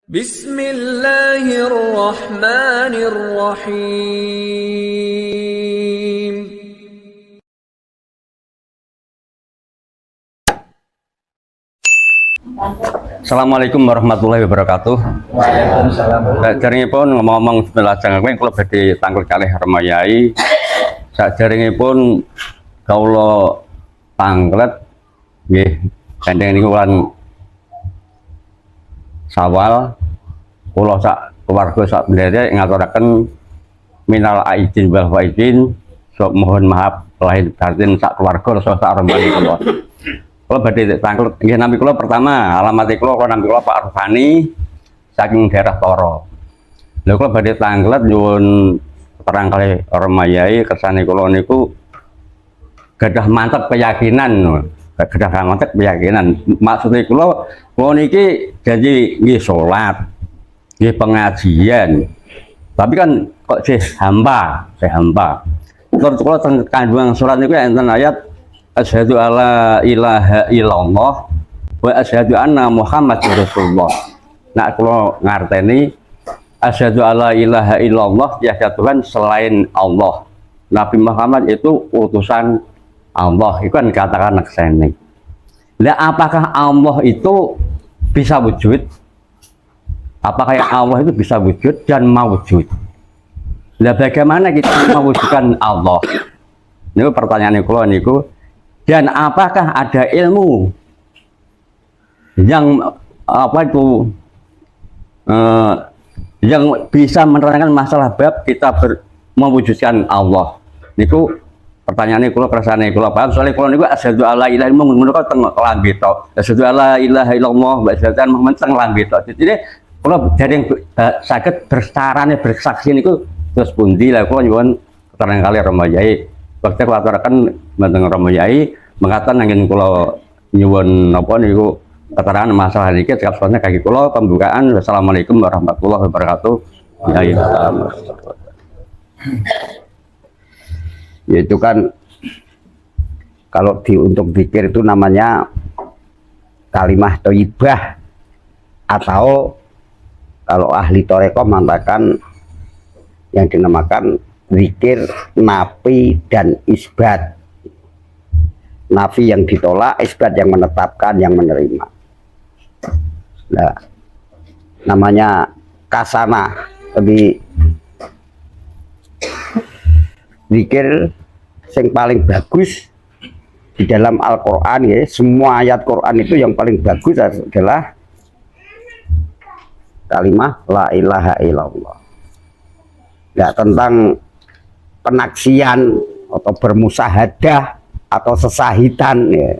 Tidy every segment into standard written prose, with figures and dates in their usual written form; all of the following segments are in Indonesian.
Bismillahirrahmanirrahim. Assalamualaikum warahmatullahi wabarakatuh. Saderengipun ngomong bismillah jangan kula badhe tangkul kalih Ramayai. Saderengipun kawula tanglet nggih gandeng niku lan Sawal kula sak keluarga sak bendere ngaturaken minal aidin wal faidin, so mohon maaf lahir batin sak keluarga sak Ramayai kula. Kula badhe tanglet nggih nami kula pertama alamat kula nami kula Pak Rufani saking daerah Toro. Lha kula badhe tanglet nyuwun terang kalih Ramayai kersane kula niku gadah mantep keyakinan. Gadah mantep keyakinan. Maksudnya kula niki janji nggih salat, nggih pengajian. Tapi kan kok sih hamba. Terus kula teng kandungan surat niku enten ayat asyhadu alla ilaha illallah wa asyhadu anna Muhammadar Rasulullah. Nak kula ngarteni asyhadu alla ilaha illallah ya Tuhan selain Allah. Nabi Muhammad itu utusan Allah. Itu kan katakan nakseni. Lah apakah Allah itu bisa wujud? Apakah Allah itu bisa wujud dan mawujud? Lah bagaimana kita mewujudkan Allah? Ini pertanyaan kula niku. Dan apakah ada ilmu yang yang bisa menerangkan masalah bab kita mewujudkan Allah? Niku pertanyaan kula kersane kula paham soalnya kula niku asyhadu alla ilaha illallah menika teng lambe tok. Asyhadu alla ilaha illallah wa asyhadu anna Muhammadan teng lambe tok. Jadi kula dereng saged bersarane bersaksi niku terus pundi lah kula nyuwun keterangan kali Ramayai. Waktu kula aturaken mateng Ramayai mengatakan angin kula nyuwun napa niku keterangan masalah niki sekalian kaki kula pembukaan. Wassalamualaikum warahmatullahi wabarakatuh. Yaitu kan kalau untuk zikir itu namanya kalimah thayyibah, atau kalau ahli thariqah mengatakan yang dinamakan zikir nafi dan isbat. Nafi yang ditolak, isbat yang menetapkan, yang menerima. Nah, namanya kasana. Tapi zikir yang paling bagus di dalam Al-Quran, ya, semua ayat Quran itu yang paling bagus adalah kalimah la ilaha illallah. Nah, tentang penaksian atau bermusahadah atau sesahitan, ya.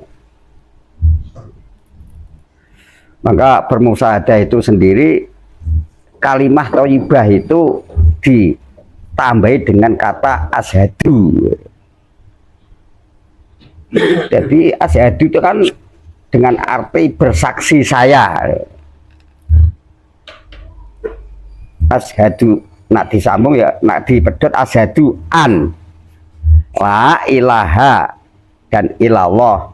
Maka bermusahadah itu sendiri kalimah thayyibah itu ditambahi dengan kata asyhadu. Jadi asyhadu itu kan dengan arti bersaksi saya. Asyhadu nak disambung ya, nak dipedhot asyhadu an la ilaha dan ilallah.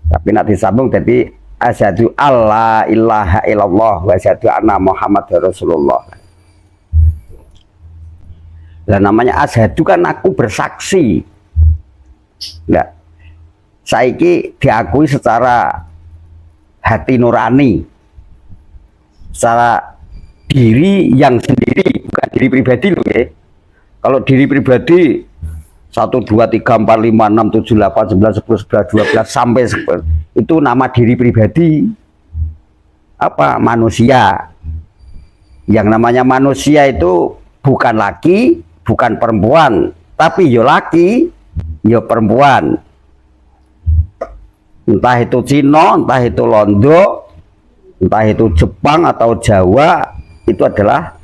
Tapi nak disambung jadi asyhadu alla ilaha illallah wa asyhadu anna Muhammadar Rasulullah. Lah namanya asyhadu kan aku bersaksi. Nah, saiki diakui secara hati nurani, secara diri yang sendiri, bukan diri pribadi loh ya. Kalau diri pribadi 1, 2, 3, 4, 5, 6, 7, 8, 9, 10, 11, 12 sampai 10 itu nama diri pribadi. Apa? Manusia. Yang namanya manusia itu bukan laki, bukan perempuan, tapi yo laki, yo perempuan. Entah itu Cina, entah itu Londo, entah itu Jepang atau Jawa, itu adalah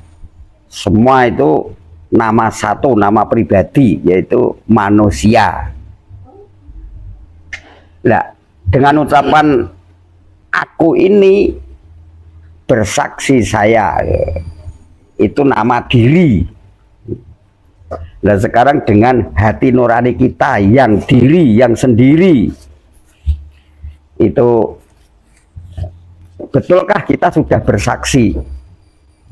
semua itu nama satu, nama pribadi, yaitu manusia. Nah, dengan ucapan aku ini bersaksi saya, itu nama diri. Nah, sekarang dengan hati nurani kita yang diri, yang sendiri, itu betulkah kita sudah bersaksi?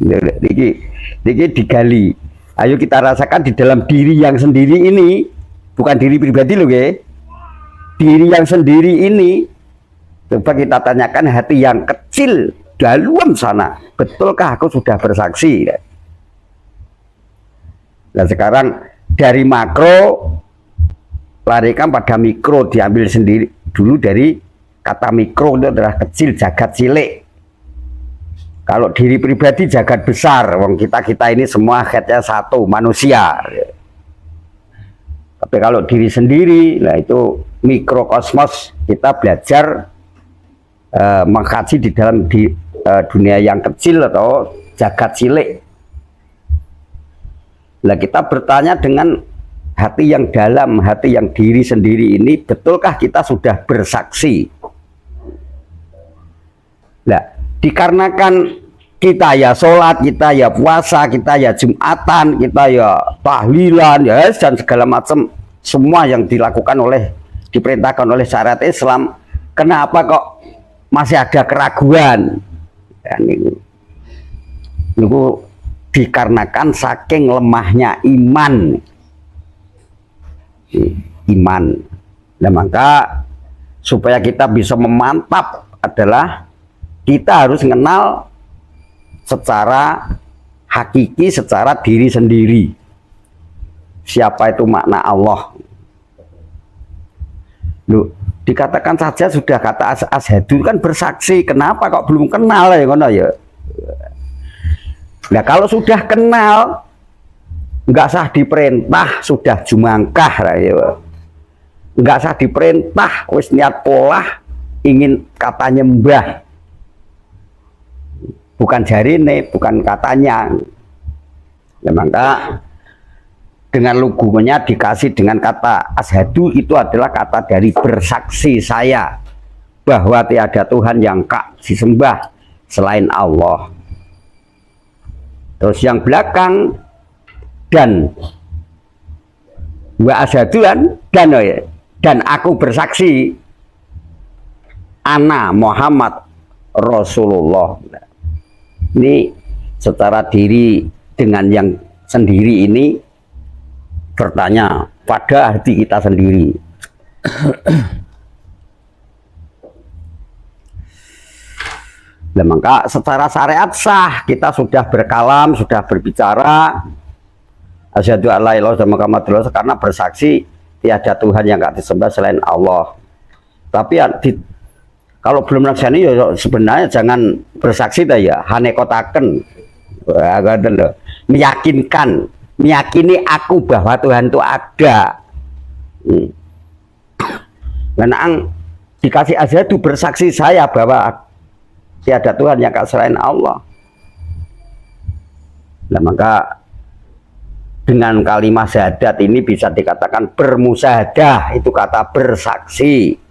Ini digali. Ayo kita rasakan di dalam diri yang sendiri ini, bukan diri pribadi loh ya. Diri yang sendiri ini, coba kita tanyakan hati yang kecil dalam sana, betulkah aku sudah bersaksi? Nah sekarang dari makro larikan pada mikro, diambil sendiri dulu dari kata mikro itu adalah kecil, jagat cilik. Kalau diri pribadi jagat besar, wong kita ini semua headnya satu, manusia. Tapi kalau diri sendiri, nah itu mikrokosmos, kita belajar mengkaji di dalam dunia yang kecil atau jagat cilik. Nah kita bertanya dengan hati yang dalam, hati yang diri sendiri ini, betulkah kita sudah bersaksi? Nah, dikarenakan kita ya sholat, kita ya puasa, kita ya jumatan, kita ya tahlilan, ya dan segala macam, semua yang dilakukan diperintahkan oleh syariat Islam, kenapa kok masih ada keraguan? Dan ini dikarenakan saking lemahnya iman. Nah maka supaya kita bisa memantap adalah kita harus mengenal secara hakiki, secara diri sendiri siapa itu makna Allah. Loh, dikatakan saja sudah kata asyhadu kan bersaksi, kenapa kok belum kenal ya ngono ya? Nah kalau sudah kenal nggak sah diperintah, sudah jumangkah ya. Nggak sah diperintah, wis niat polah ingin katanya mbah, bukan jarine, bukan katanya. Ya, maka dengan lugunya dikasih dengan kata asyhadu, itu adalah kata dari bersaksi saya bahwa tiada Tuhan yang hak disembah selain Allah. Terus yang belakang dan wa asyhadu dan aku bersaksi ana Muhammad Rasulullah. Ini secara diri dengan yang sendiri ini bertanya pada hati kita sendiri. Nah, maka secara syariat sah kita sudah berkalam, sudah berbicara asyhadu alla ilaha illallah Muhammadur Rasulullah, karena bersaksi tiada Tuhan yang gak disembah selain Allah. Tapi ya, kalau belum laksani ya sebenarnya jangan bersaksi dah ya, hanekotaken, meyakini aku bahwa Tuhan itu ada. Karena dikasih asyhadu bersaksi saya bahwa tiada Tuhan yang selain Allah. Nah maka dengan kalimat syahadat ini bisa dikatakan bermusyahadah, itu kata bersaksi.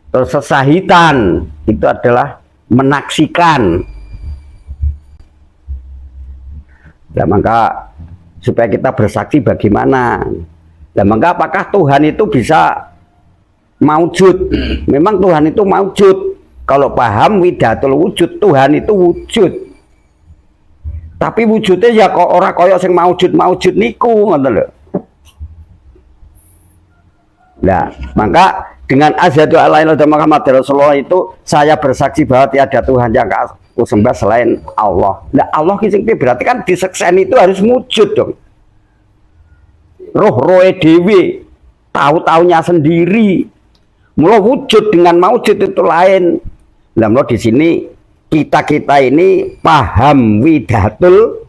Terus sesahitan itu adalah menaksikan. Nah maka supaya kita bersaksi bagaimana? Nah maka apakah Tuhan itu bisa maujud? Memang Tuhan itu maujud. Kalau paham widatul wujud, Tuhan itu wujud. Tapi wujudnya ya kok ora kaya sing maujud niku, ngoten lho. Nah, maka dengan asyhadu alla ilaha illallah Muhammadur Rasulullah itu saya bersaksi bahwa tiada Tuhan yang aku sembah selain Allah. Nah, Allah ki berarti kan disekseni itu harus wujud dong. Roh-rohe dhewe, tahu-taunya sendiri. Mula wujud dengan maujud itu lain. Nah, mula di sini kita ini paham widatul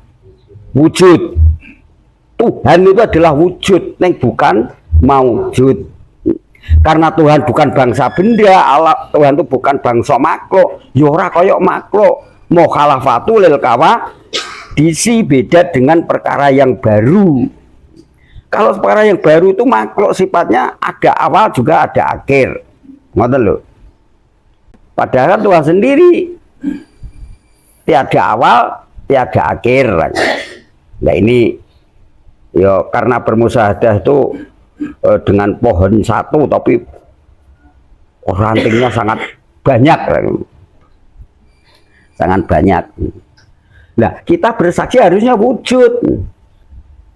wujud. Tuhan itu adalah wujud, neng bukan maujud. Karena Tuhan bukan bangsa benda, Tuhan itu bukan bangsa makhluk. Yora koyok makhluk. Mukhalafatu lil kawa disi beda dengan perkara yang baru. Kalau perkara yang baru itu makhluk sifatnya ada awal juga ada akhir. Ngoten lho. Padahal Tuhan sendiri tiada awal, tiada akhir. Nah ini ya karena bermusyahadah itu dengan pohon satu tapi rantingnya sangat banyak, sangat banyak. Nah, kita bersaksi harusnya wujud.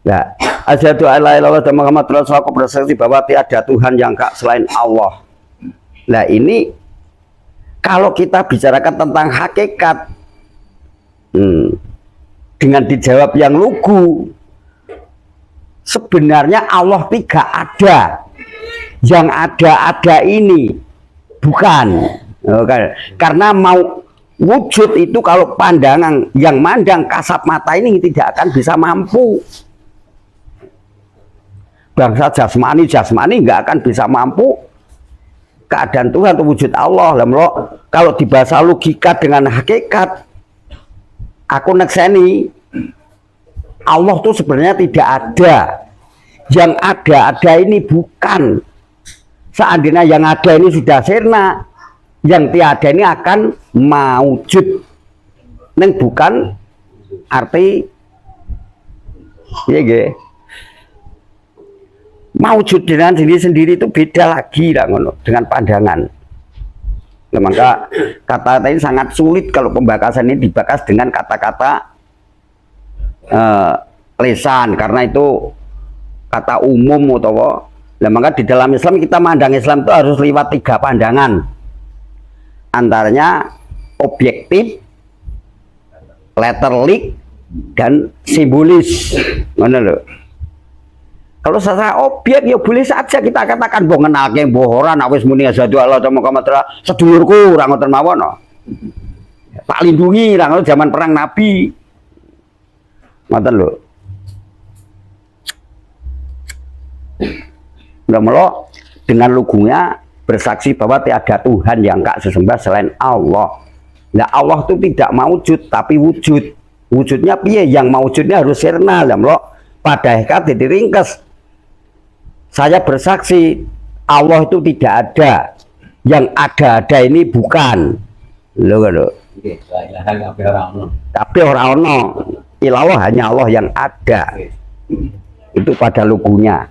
Nah, asyhadu alla ilaha illallah Muhammad rasulullah, aku bersaksi bahwa tiada Tuhan yang hak selain Allah. Nah, ini kalau kita bicarakan tentang hakikat, dengan dijawab yang lugu, sebenarnya Allah tidak ada. Yang ada ini bukan. Karena mau wujud itu kalau pandangan yang mandang kasat mata ini tidak akan bisa mampu. Bangsa jasmani nggak akan bisa mampu keadaan Tuhan atau wujud Allah. Kalau di bahasa logika dengan hakikat, aku nekseni Allah itu sebenarnya tidak ada. Yang ada ini bukan. Seandainya yang ada ini sudah sirna, yang tiada ini akan maujud. Neng bukan arti ya, maujud dengan diri sendiri itu beda lagi dengan pandangan. Nah, maka kata-kata ini sangat sulit kalau pembakasan ini dibahas dengan kata-kata lesan, karena itu kata umum atau. Nah, maka di dalam Islam kita mandang Islam itu harus lewat 3 pandangan. Antaranya objektif, letterlik, dan simbolis. Mana loh? Kalau secara objek ya boleh saja kita katakan mbok ngenalke mbok ora nek wis muni asyhadu alla ilaha illallah sedulurku ora ngoten mawon. Tak lindungi ra ngono zaman perang Nabi. Ngoten lho. Mula dengan lugunya bersaksi bahwa tiada Tuhan yang hak sesembah selain Allah. Nah, Allah itu tidak maujud tapi wujud. Wujudnya piye? Yang maujudnya harus sirna. Lah pada hakikat diringkes. Saya bersaksi Allah itu tidak ada. Yang ada ini bukan. Lho. Tapi orang ono. Ilallah hanya Allah yang ada. Itu pada lugunya.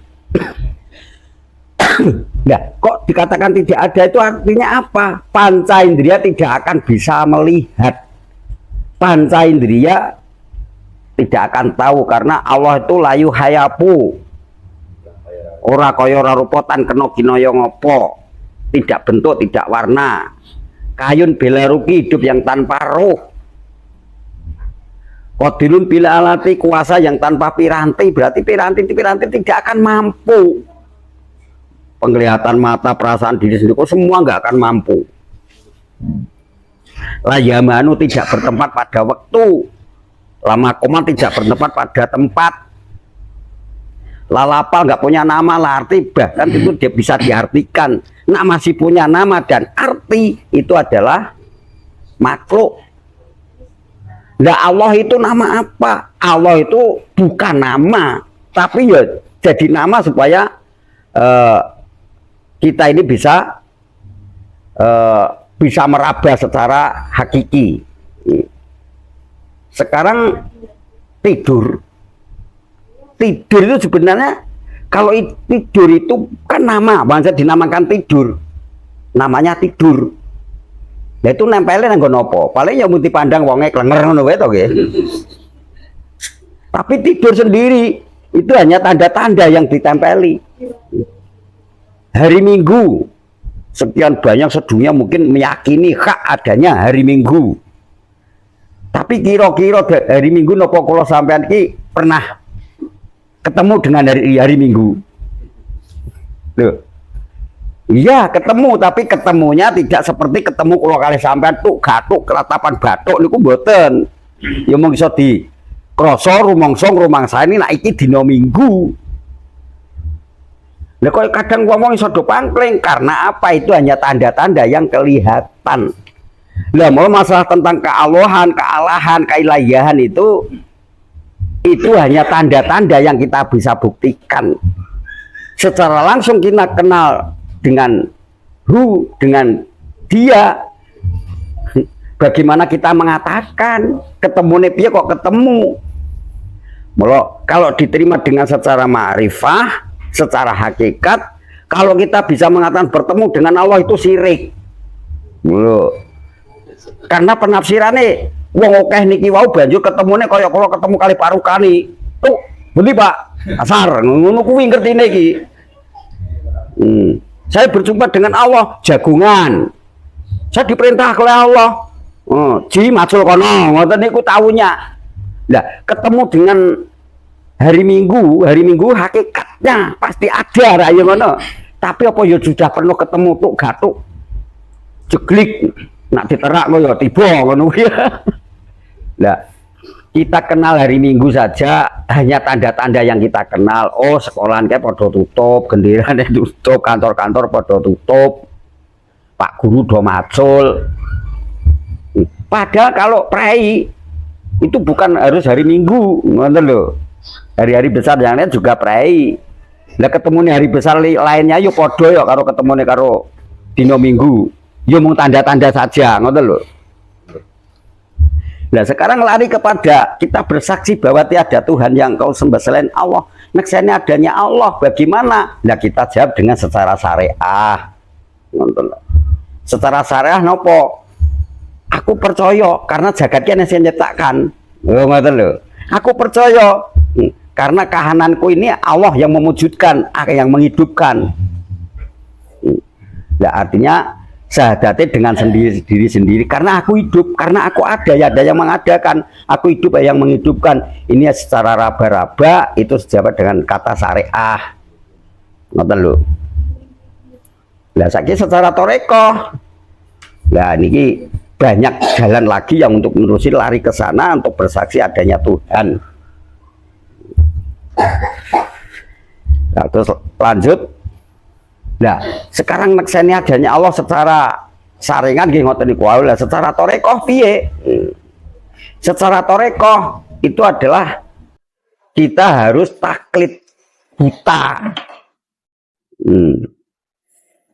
Nah, kok dikatakan tidak ada itu artinya apa? Panca indera tidak akan bisa melihat. Panca indera tidak akan tahu karena Allah itu layu hayapu. Ora kaya ora rupa tan kena kinaya ngopo. Tidak bentuk, tidak warna. Kayun beleruki hidup yang tanpa ruh. Qadirun bila alati kuasa yang tanpa piranti, berarti piranti tidak akan mampu. Penglihatan mata, perasaan diri sendiri semua nggak akan mampu. Layamanu tidak bertempat pada waktu. Lama koman tidak bertempat pada tempat. Lalapa nggak punya nama lah arti, bahkan itu dia bisa diartikan. Nah, masih punya nama dan arti itu adalah makhluk. Nah, Allah itu nama apa? Allah itu bukan nama, tapi ya jadi nama supaya kita ini bisa meraba secara hakiki. Sekarang tidur itu sebenarnya kalau tidur itu kan nama, bangsa dinamakan tidur, namanya tidur. Nah itu nempelin nang nopo, paling ya mesti pandang wonge klenger ngono wae to nggih. Tapi tidur sendiri itu hanya tanda-tanda yang ditempeli. Hari Minggu, sekian banyak sedunia mungkin meyakini hak adanya hari Minggu. Tapi kira-kira hari Minggu nopo kula sampean ki pernah ketemu dengan hari Minggu? Loh. Iya ketemu, tapi ketemunya tidak seperti ketemu kula kali sampean tuh gatuk kelatapan batuk niku mboten. Ya mung iso di krasa rumangsa ini nek iki dina Minggu. Nah, kok kadang ngomong iso do pangkling karena apa? Itu hanya tanda-tanda yang kelihatan. Lah mau masalah tentang kealahan, keilahian itu hanya tanda-tanda yang kita bisa buktikan. Secara langsung kita kenal dengan dia. Bagaimana kita mengatakan ketemu piye kok ketemu? Kalau diterima dengan secara ma'rifah, secara hakikat, kalau kita bisa mengatakan bertemu dengan Allah itu syirik. Lho. Karena penafsirannya wong akeh niki wau banjur ketemune kaya kula ketemu kali Pak Rukani. Tuh, bendi Pak, asar ngono kuwi ngertine iki. Saya berjumpa dengan Allah jagungan. Saya diperintah oleh Allah. Ji macul kono, ngoten niku taunya. Lah, ketemu dengan hari Minggu hakikatnya pasti ada ra ya ngono. Tapi apa ya sudah penuh ketemu tuk gatuk. Jeglik nak diterak kok ya tiba ngono kuwi. Lah, kita kenal hari Minggu saja hanya tanda-tanda yang kita kenal. Oh, sekolahan kayak podo tutup, genderane tutup, kantor-kantor podo tutup. Pak guru do macul. Padahal kalau prei itu bukan harus hari Minggu, ngoten lho. Hari-hari besar yang lain juga prei. Lah ketemu nih hari besar lainnya yo podo yo karo ketemu nih karo dino Minggu. Yo mung tanda-tanda saja, ngoten lho. Nah sekarang lari kepada kita bersaksi bahwa tiada Tuhan yang kau sembah selain Allah. Nekseni adanya Allah, bagaimana? Nah kita jawab dengan secara syariah. Ngoten lho. Secara syariah nopo? Aku percaya karena jagatnya yang saya nyiptakan. Ngoten lho. Aku percaya karena kahananku ini Allah yang memwujudkan, yang menghidupkan. Nah, artinya syahadatnya dengan diri sendiri karena aku hidup, karena aku ada yang mengadakan, aku hidup yang menghidupkan. Ini secara raba-raba itu sejabat dengan kata syariah. Ngoten lho. Lah saiki secara toreko. Lah niki banyak jalan lagi yang untuk menerusi lari ke sana untuk bersaksi adanya Tuhan. Nah, terus lanjut. Nah, sekarang nekseni adanya Allah secara saringan nggih ngoten niku wae. Lah secara torekoh piye? Secara torekoh itu adalah kita harus taklid buta.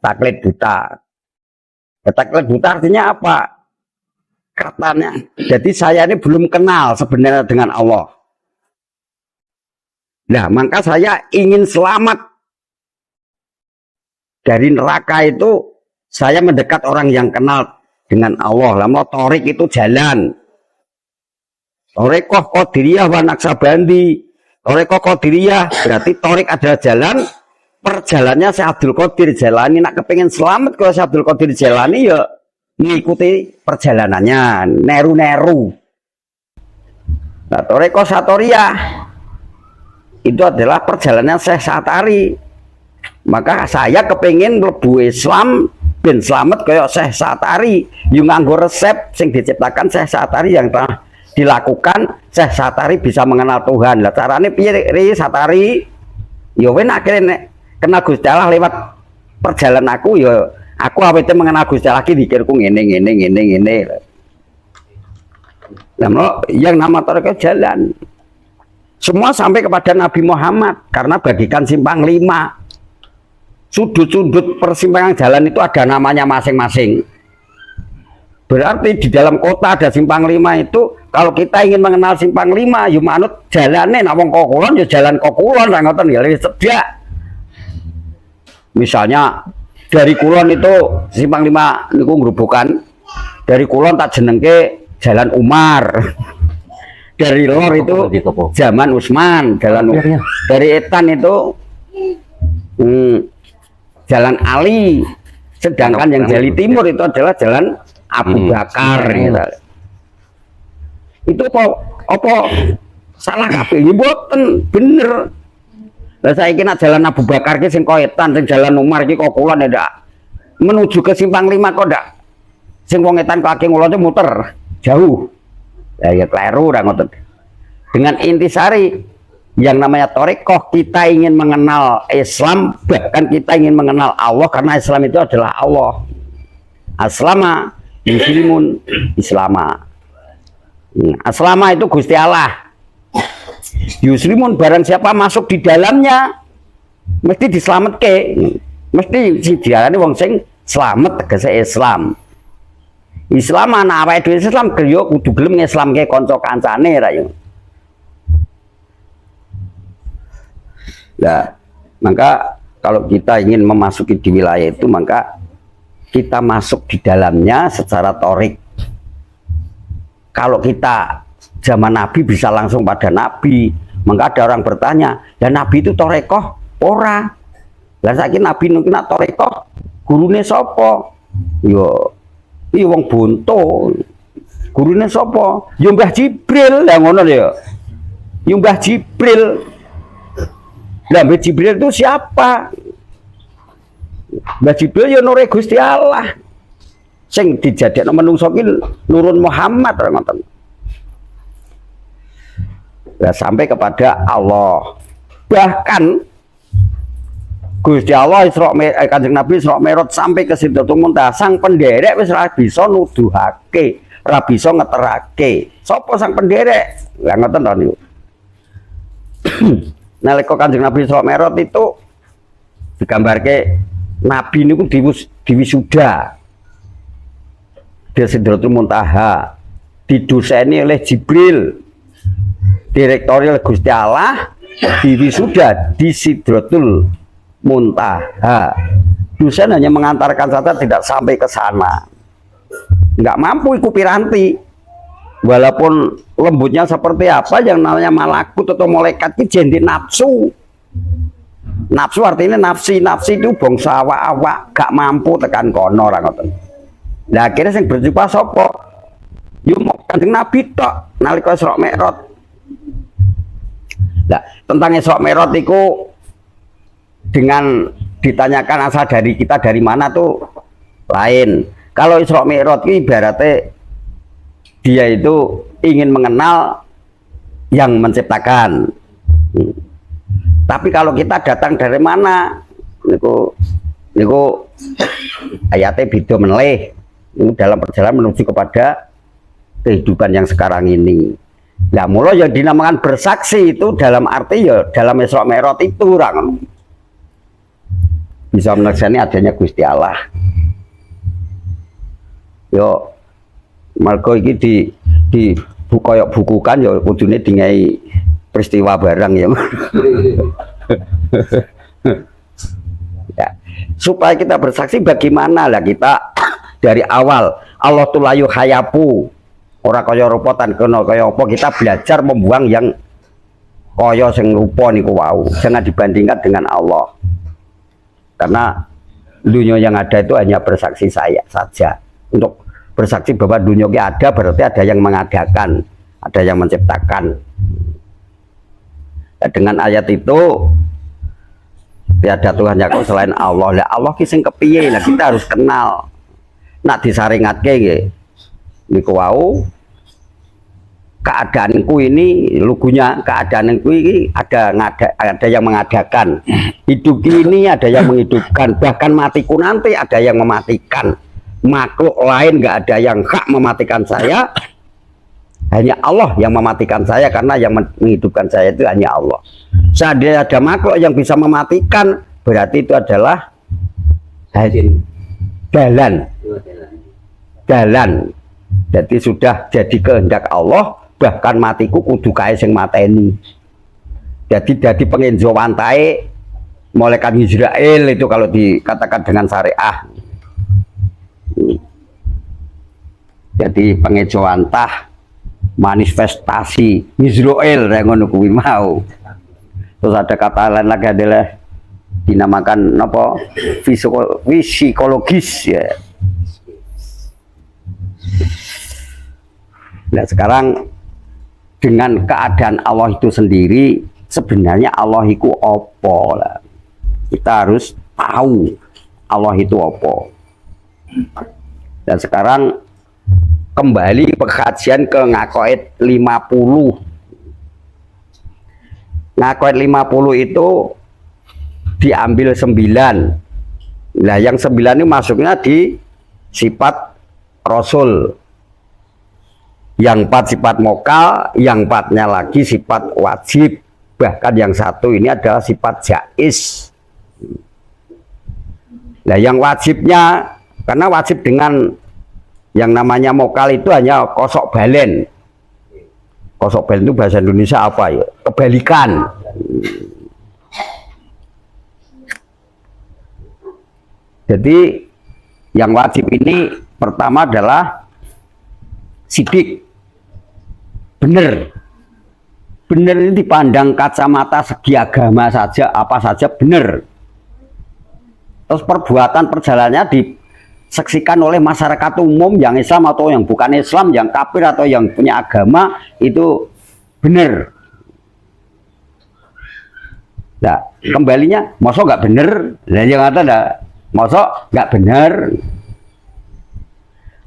Taklid buta. Taklid buta artinya apa? Katanya. Jadi saya ini belum kenal sebenarnya dengan Allah. Nah, maka saya ingin selamat dari neraka itu. Saya mendekat orang yang kenal dengan Allah. Lama torik itu jalan. Torekoh Qadiriyah wa Naksabandi. Torekoh Qadiriyah berarti torik adalah jalan. Perjalannya Syekh Abdul Qadir jalani. Nak kepengen selamat kalau Syekh Abdul Qadir jalani ya mengikuti perjalanannya, neru-neru. Nah, Torekoh Satoriyah itu adalah perjalanan Syekh Satari. Maka saya kepengen mlebu Islam ben selamat kayak Syekh Satari. Yung nganggo resep sing diciptakan Syekh Satari yang telah dilakukan, Syekh Satari bisa mengenal Tuhan. Lah carane piye Satari? Ya wen akhirnya kenal Gusti Allah lewat perjalanan aku ya. Aku awete mengenal Gusti Allah iki dikirku ngene. Nah, yang nama tarekat jalan. Semua sampai kepada Nabi Muhammad karena bagikan simpang 5. Sudut-sudut persimpangan jalan itu ada namanya masing-masing. Berarti di dalam kota ada simpang 5 itu kalau kita ingin mengenal simpang 5 ya manut jalane nek wong kokulon ya jalan kokulon ra ngoten ya wis cedak. Misalnya dari Kulon itu simpang 5 niku ngrubukan. Dari Kulon tak jenengke Jalan Umar. Dari Lor itu Zaman Usman, dari Etan itu Jalan Ali. Sedangkan yang Jali Timur itu adalah Jalan Abu Bakar. Itu apa salah kabeh mboten bener. Lah saiki nek Jalan Abu Bakar ki sing Etan, sing Jalan Umar ki kok Kulon ya ndak. Menuju ke simpang 5 kok ndak. Sing wong Etan kaki ngulone muter jauh. Ya kleru ra ngoten. Dengan intisari yang namanya torekoh, kita ingin mengenal Islam, bahkan kita ingin mengenal Allah karena Islam itu adalah Allah. Aslama muslimun islama. Aslama itu Gusti Allah. Yuslimun barang siapa masuk di dalamnya mesti diselametke. Mesti si diarani wong sing slamet tegese Islam. Islam ana awake dhewe Islam yo kudu gelem ngislamke kanca kancane ra yo. Nah, maka kalau kita ingin memasuki di wilayah itu maka kita masuk di dalamnya secara torik. Kalau kita zaman Nabi bisa langsung pada Nabi, maka ada orang bertanya, ya Nabi itu torekoh? Ora. Lah saiki Nabi niki nak torekoh, gurune sapa? Yo iki wong bonto. Gurune sapa? Yo Mbah Jibril. Lah ngono ya. Yo Mbah Jibril. Lah Mbah Jibril itu siapa? Mbah Jibril ya nure Gusti Allah. Sing dijadekno menungso ki nurun Muhammad ngoten. Lah sampai kepada Allah. Bahkan Gusti Allah Kanjeng Nabi Isra Mi'raj sampai ke Sidratul Muntaha, sang penderek wis ora bisa nuduhake, ora bisa ngeterake. Sapa sang penderek? Lah ngoten to niku. Nalika Kanjeng Nabi Isra Mi'raj itu digambarke Nabi niku diwisuda di Sidratul Muntaha, didoseni oleh Jibril, direktori oleh Gusti Allah, diwisuda di Sidratul Muntaha. Dosen hanya mengantarkan saja, tidak sampai ke sana. Nggak mampu iku piranti. Walaupun lembutnya seperti apa, yang namanya malakut atau malaikat itu jendik nafsu. Nafsu artinya nafsi itu bangsa awak-awak gak mampu tekan kono ora ngoten. Lah akhirnya sing berjumpa sapa? Yo Kanjeng Nabi tok nalika Isra Mi'raj. Lah tentang Isra Mi'raj iku dengan ditanyakan asal dari kita dari mana tuh lain. Kalau Isra Mi'raj itu ibaratnya dia itu ingin mengenal yang menciptakan. Tapi kalau kita datang dari mana, niku ayatnya beda meneleh. Ini dalam perjalanan menuju kepada kehidupan yang sekarang ini. Nah, mulai yang dinamakan bersaksi itu dalam arti ya dalam Isra Mi'raj itu orang bisa menersani adanya Gusti Allah. Yo, margo iki di bukukan ya kudune dingai peristiwa barang ya. Ya. Supaya kita bersaksi bagaimana lah kita dari awal Allah tuh layu hayapu ora kaya rupotan kena kaya apa, kita belajar membuang yang kaya sing rupa niku wau, jangan dibandingkan dengan Allah. Karena dunia yang ada itu hanya bersaksi saya saja. Untuk bersaksi bahwa dunia ini ada berarti ada yang mengadakan, ada yang menciptakan. Dengan ayat itu tiada Tuhan yang selain Allah. Lah Allah ki sing kepiye? Lah kita harus kenal. Nak disaringatke nggih. Niku wau keadaanku ini lugunya keadaanku ini ada yang mengadakan. Hidup ini ada yang menghidupkan, bahkan matiku nanti ada yang mematikan. Makhluk lain nggak ada yang hak mematikan saya. Hanya Allah yang mematikan saya, karena yang menghidupkan saya itu hanya Allah. Seandainya ada makhluk yang bisa mematikan, berarti itu adalah dalan. Jadi sudah jadi kehendak Allah, bahkan matiku kudu kae sing mateni. Jadi pengenjo wantae malaikat Israel itu kalau dikatakan dengan syariah. Jadi pengenjo wantah manifestasi Israel yang ngono kuwi mau. Terus ada kata lain lagi adalah dinamakan apa psikologis ya. Nah sekarang dengan keadaan Allah itu sendiri, sebenarnya Allah itu apa lah. Kita harus tahu Allah itu apa. Dan sekarang kembali pekajian ke Ngaqaid 50. Ngaqaid 50 itu diambil 9. Nah yang 9 ini masuknya di sifat Rasul. Yang 4 sifat mokal, yang 4-nya lagi sifat wajib. Bahkan yang 1 ini adalah sifat jaiz. Nah yang wajibnya, karena wajib dengan yang namanya mokal itu hanya kosok balen. Kosok balen itu bahasa Indonesia apa ya? Kebalikan. Jadi Yang wajib ini pertama adalah sidik, benar. Benar ini dipandang kacamata segi agama saja, apa saja benar. Terus perbuatan perjalanannya disaksikan oleh masyarakat umum yang Islam atau yang bukan Islam, yang kafir atau yang punya agama itu benar. Nah, kembalinya, masa nggak benar? Dan yang kata ada, masa nggak benar?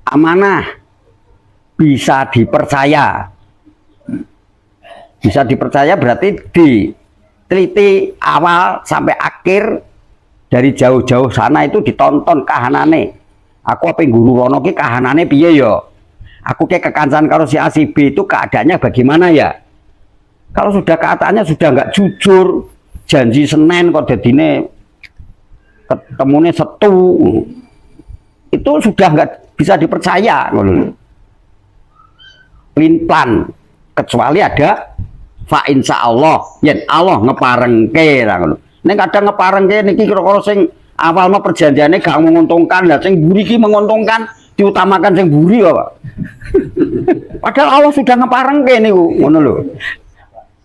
Amanah bisa dipercaya. Bisa dipercaya berarti diteliti awal sampai akhir, dari jauh-jauh sana itu ditonton kahanane. Aku apa yang guru rono ki kahanane piye yo? Aku kayak kekancan karo si A si B itu keadaannya bagaimana ya? Kalau sudah keadaannya sudah nggak jujur, janji Senin kok dadine ketemunya Setu, itu sudah nggak bisa dipercaya. Plan kecuali ada fa insya Allah, yen Allah ngeparengke lah ngono. Nek kadang ngeparengke niki kira-kira sing awal mah perjanjiannya gak menguntungkan, lah sing buri ki menguntungkan, diutamakan sing buri kok, Pak. Padahal Allah sudah ngeparengke niku, ngono lho.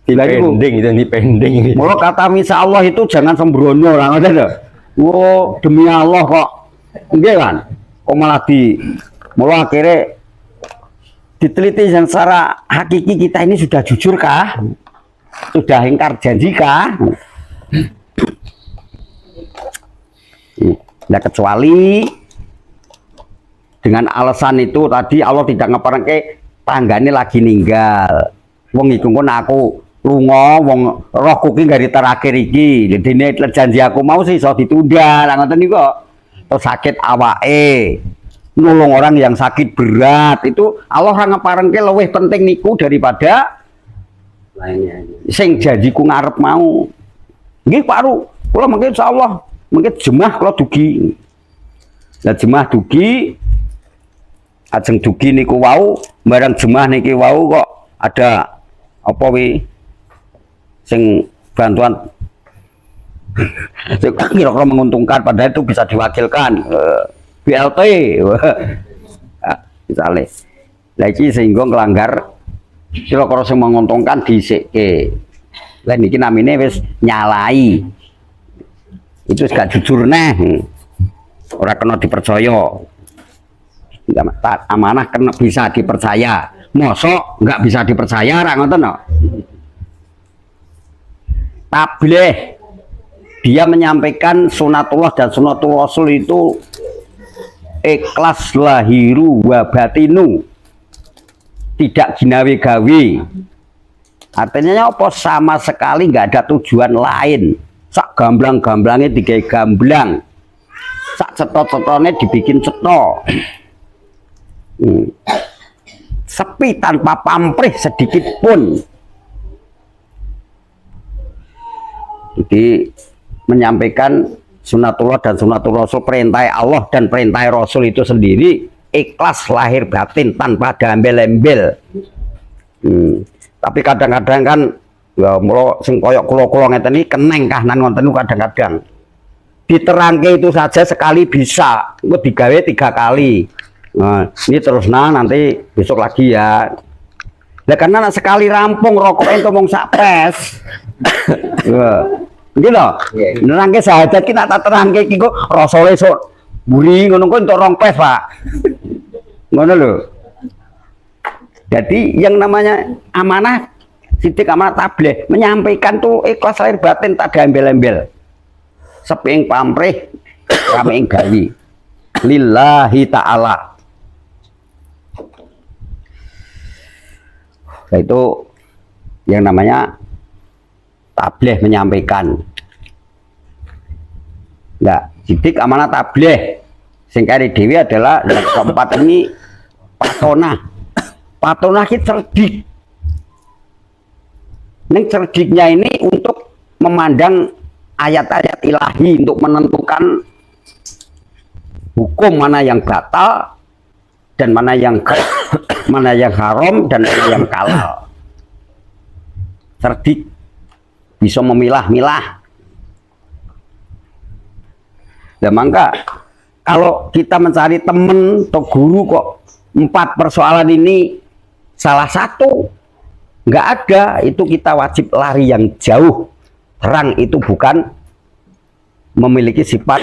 Pending itu ini pending. Mula kata insya Allah itu jangan sembrono lah, ngoten lho. Oh, demi Allah kok. Nggih kan? Kok malah mula akhirnya diteliti yang secara hakiki kita ini sudah jujur kah? Sudah ingkar janji kah? Nah, kecuali dengan alasan itu tadi Allah tidak ngeparengke tanggane lagi ninggal. Wong iku kon aku lunga, wong rohku ki gari terakhir iki. Dene janji aku mau sih iso ditunda. Lah ngoten niku kok. Terus sakit awake. Nolong orang yang sakit berat itu Allah ngeparengke luwih penting niku daripada lainnya. Sing janjiku ngarep mau. Nggih Pak Ru, kula mengki insyaallah mengki jemaah kula dugi. Lah jemaah dugi ajeng dugi niku wau, barang jemaah niki wau kok ada apa wi sing bantuan kira-kira menguntungkan, padahal itu bisa diwakilkan BLT misalnya. Lah iki sehingga ngelanggar kira-kira sing menguntungkan disikke. Lah niki namine wis nyalai. Itu gak jujur neh. Ora kena dipercaya. Amanah kena bisa dipercaya. Mosok nggak bisa dipercaya ra ngoten no. Tabligh dia menyampaikan sunatullah dan sunatul rasul itu ikhlas lahiru wa batinu, tidak ginawe-gawe. Artinya apa? Sama sekali nggak ada tujuan lain. Sak gamblang-gamblangnya digawe gamblang, sak cetot-cetotnya dibikin cetok. Sepi tanpa pamrih sedikit pun. Jadi menyampaikan sunatullah dan sunatul rasul, perintah Allah dan perintah Rasul itu sendiri ikhlas lahir batin tanpa ada embel-embel. Tapi kadang-kadang kan ya mulo sing koyok kulo-kulo ngeten iki keneng kahanan ngonten kadang-kadang diterangke itu saja sekali bisa, engko digawe 3 kali. Nah, ini terus nanti besok lagi ya. Lah karena sekali rampung rokok ento mung sak pes. Gitu loh, nerangke sahadat kita tak terangke iki kok rasane sok buri ngono kok entuk 2 pes, Pak. Ngono lho. Jadi yang namanya amanah, sidik amanah tabligh, menyampaikan tuh ikhlas lahir batin, tak ada embel-embel. Seping pamrih, rameing gawi. Lillahi ta'ala. Nah, itu yang namanya tabligh, menyampaikan. Nah, sidik amanah tabligh sing kari dewi adalah yang keempat ini patonah. Patonah kita cerdik. Neng cerdiknya ini untuk memandang ayat-ayat ilahi, untuk menentukan hukum mana yang batal dan mana yang haram dan mana yang halal. Cerdik, bisa memilah-milah. Dan maka kalau kita mencari teman atau guru kok 4 persoalan ini salah satu nggak ada, itu kita wajib lari yang jauh. Terang itu bukan memiliki sifat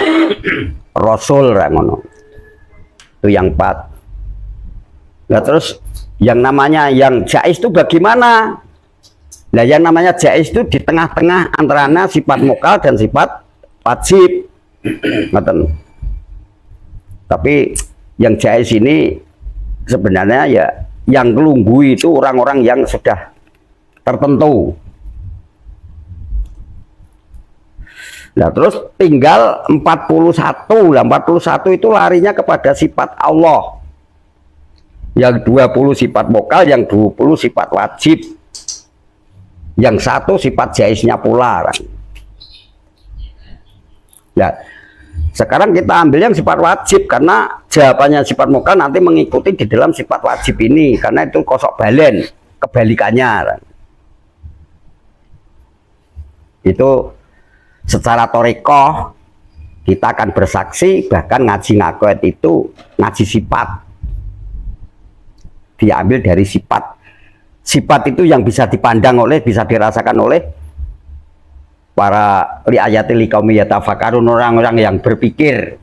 Rasul rangono. Itu yang 4. Nah terus yang namanya yang jais itu bagaimana? Nah yang namanya jais itu di tengah-tengah antaranya sifat mokal dan sifat wajib. Tapi yang jais ini sebenarnya ya yang kelunggu itu orang-orang yang sudah tertentu. Nah terus tinggal 41. Nah 41 itu larinya kepada sifat Allah. Yang 20 sifat mokal, yang 20 sifat wajib. Yang 1 sifat jaisnya pula. Nah sekarang kita ambil yang sifat wajib, karena jawabannya sifat mokal nanti mengikuti di dalam sifat wajib ini, karena itu kosok balen, kebalikannya. Itu secara torikoh kita akan bersaksi, bahkan ngaji ngakoet itu ngaji sifat, diambil dari sifat. Sifat itu yang bisa dipandang oleh, bisa dirasakan oleh para li'ayatil liqaumi yatafakarun, orang-orang yang berpikir.